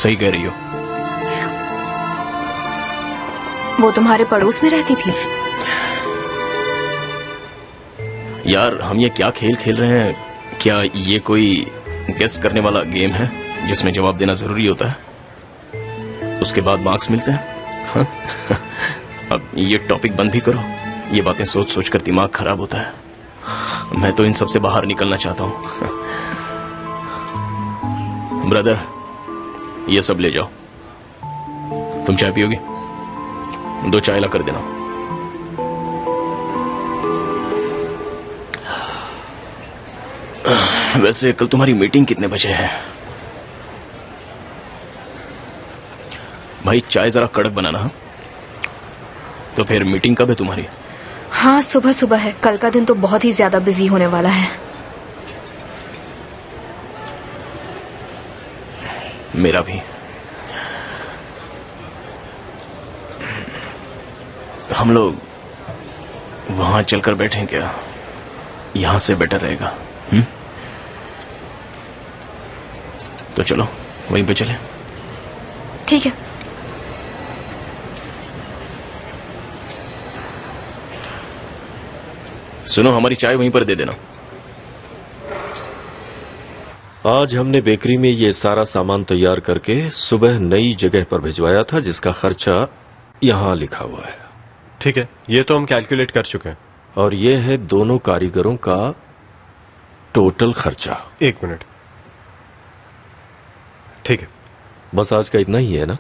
सही कह रही हो। वो तुम्हारे पड़ोस में रहती थी? यार हम ये क्या खेल खेल रहे हैं? क्या ये कोई गेस करने वाला गेम है जिसमें जवाब देना जरूरी होता है, उसके बाद मार्क्स मिलते हैं? हाँ? अब ये टॉपिक बंद भी करो, ये बातें सोच सोच कर दिमाग खराब होता है। मैं तो इन सब से बाहर निकलना चाहता हूँ। ब्रदर ये सब ले जाओ। तुम चाय पियोगे? 2 चाय ला कर देना। वैसे कल तुम्हारी मीटिंग कितने बजे है? भाई चाय जरा कड़क बनाना। हाँ? तो फिर मीटिंग कब है तुम्हारी? हाँ सुबह सुबह है। कल का दिन तो बहुत ही ज्यादा बिजी होने वाला है। मेरा भी। हम लोग वहां चलकर बैठें क्या? यहां से बेटर रहेगा। तो चलो वहीं पे चलें। ठीक है। सुनो, हमारी चाय वहीं पर दे देना। आज हमने बेकरी में ये सारा सामान तैयार करके सुबह नई जगह पर भिजवाया था, जिसका खर्चा यहां लिखा हुआ है। ठीक है, ये तो हम कैलकुलेट कर चुके हैं। और ये है दोनों कारीगरों का टोटल खर्चा। 1 मिनट। ठीक है, बस आज का इतना ही है ना?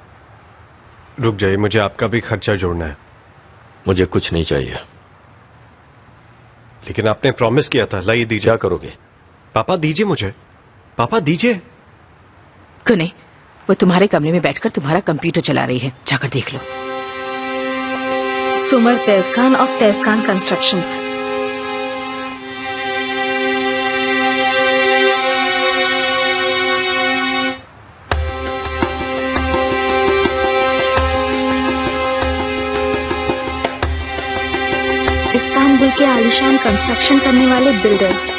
रुक जाइए, मुझे आपका भी खर्चा जोड़ना है। मुझे कुछ नहीं चाहिए। लेकिन आपने प्रॉमिस किया था। लाइए दीजिए। क्या करोगे? पापा दीजिए मुझे। पापा दीजिए। कुने, वो तुम्हारे कमरे में बैठकर तुम्हारा कंप्यूटर चला रही है, जाकर देख लो। सुमर तेजखान ऑफ तेजखान कंस्ट्रक्शंस। इस्तांबुल के आलिशान कंस्ट्रक्शन करने वाले बिल्डर्स।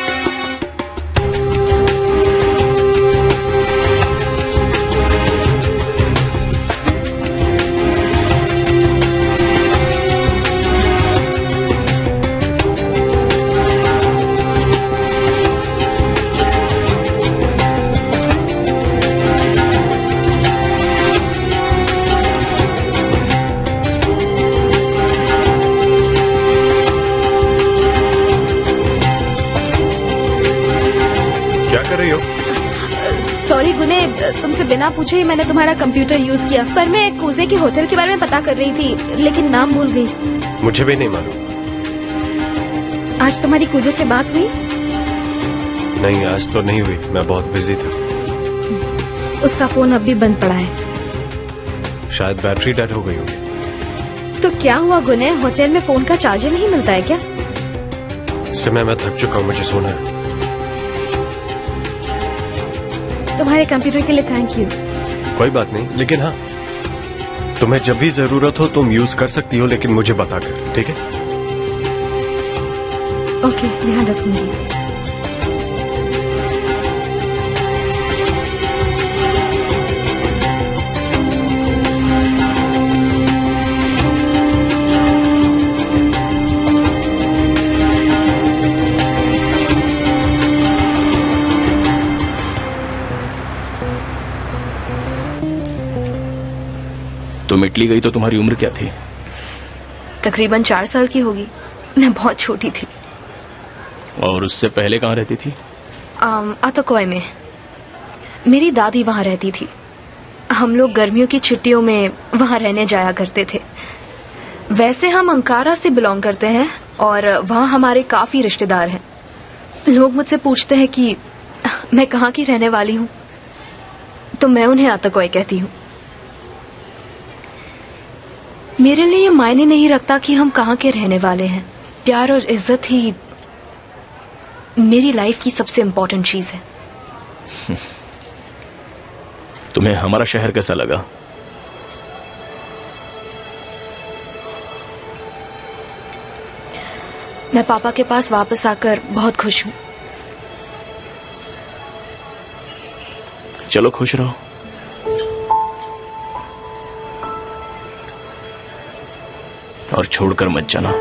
सॉरी गुने, तुमसे बिना पूछे ही मैंने तुम्हारा कंप्यूटर यूज किया। पर मैं कूजे के होटल के बारे में पता कर रही थी, लेकिन नाम भूल गई। मुझे भी नहीं मालूम। आज तुम्हारी कूजे से बात हुई? नहीं, आज तो नहीं हुई, मैं बहुत बिजी था। उसका फोन अब भी बंद पड़ा है। शायद बैटरी डेड हो गई होगी। तो क्या हुआ गुने, होटल में फोन का चार्जर नहीं मिलता है क्या? इस समय मैं थक चुका हूँ, मुझे सोना है। तुम्हारे कंप्यूटर के लिए थैंक यू। कोई बात नहीं, लेकिन हाँ, तुम्हें जब भी जरूरत हो तुम यूज कर सकती हो, लेकिन मुझे बताकर, ठीक है? ओके, ध्यान रखूंगी। तुम इटली गई तो तुम्हारी उम्र क्या थी? तकरीबन 4 साल की होगी। मैं बहुत छोटी थी। और उससे पहले कहाँ रहती थी? अतकोय में। मेरी दादी वहाँ रहती थी। हम लोग गर्मियों की छुट्टियों में वहाँ रहने जाया करते थे। वैसे हम अंकारा से बिलोंग करते हैं और वहाँ हमारे काफी रिश्तेदार हैं। लोग मुझसे पूछते हैं कि मैं कहाँ की रहने वाली हूँ, तो मैं उन्हें अतकोय कहती हूँ। मेरे लिए ये मायने नहीं रखता कि हम कहाँ के रहने वाले हैं। प्यार और इज्जत ही मेरी लाइफ की सबसे इम्पोर्टेंट चीज है। तुम्हें हमारा शहर कैसा लगा? मैं पापा के पास वापस आकर बहुत खुश हूँ। चलो खुश रहो। और छोड़कर मत जाना।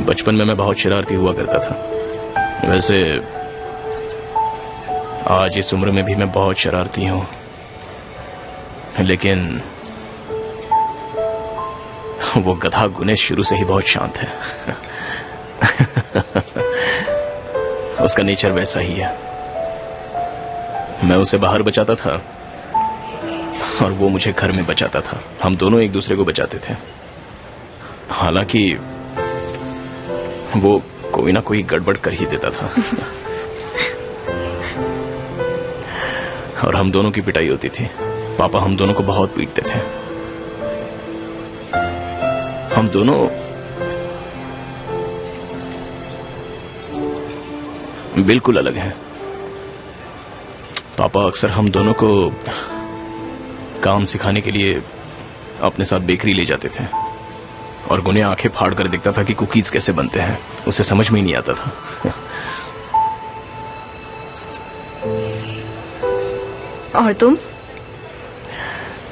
बचपन में मैं बहुत शरारती हुआ करता था। वैसे आज इस उम्र में भी मैं बहुत शरारती हूं, लेकिन वो गधा गुनेश शुरू से ही बहुत शांत है। उसका नेचर वैसा ही है। मैं उसे बाहर बचाता था और वो मुझे घर में बचाता था। हम दोनों एक दूसरे को बचाते थे। हालांकि वो कोई ना कोई गड़बड़ कर ही देता था। और हम दोनों की पिटाई होती थी। पापा हम दोनों को बहुत पीटते थे। हम दोनों बिल्कुल अलग हैं। पापा अक्सर हम दोनों को काम सिखाने के लिए अपने साथ बेकरी ले जाते थे और गुने आंखें फाड़ कर देखता था कि कुकीज कैसे बनते हैं। उसे समझ में ही नहीं आता था। और तुम?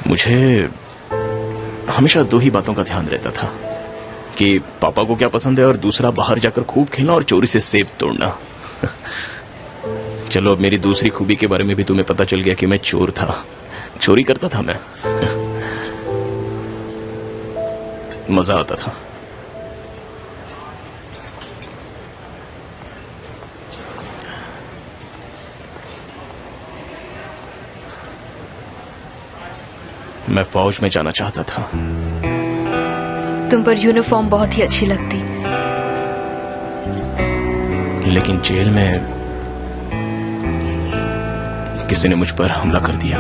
मुझे हमेशा दो ही बातों का ध्यान रहता था कि पापा को क्या पसंद है और दूसरा बाहर जाकर खूब खेलना और चोरी से सेब तोड़ना। चलो अब मेरी दूसरी खूबी के बारे में भी तुम्हें पता चल गया कि मैं चोर था। चोरी करता था मैं। मजा आता था। मैं फौज में जाना चाहता था। तुम पर यूनिफॉर्म बहुत ही अच्छी लगती। लेकिन जेल में किसी ने मुझ पर हमला कर दिया।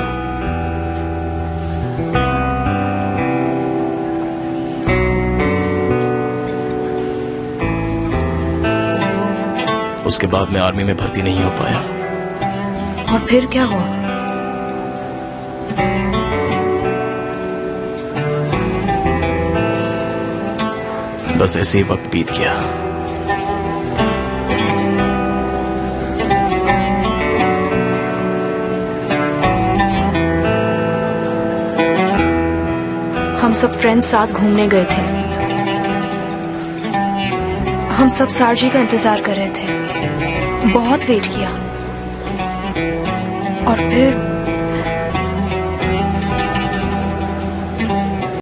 उसके बाद मैं आर्मी में भर्ती नहीं हो पाया। और फिर क्या हुआ? बस ऐसे ही वक्त बीत गया। हम सब फ्रेंड्स साथ घूमने गए थे। हम सब सारजी का इंतजार कर रहे थे। बहुत वेट किया और फिर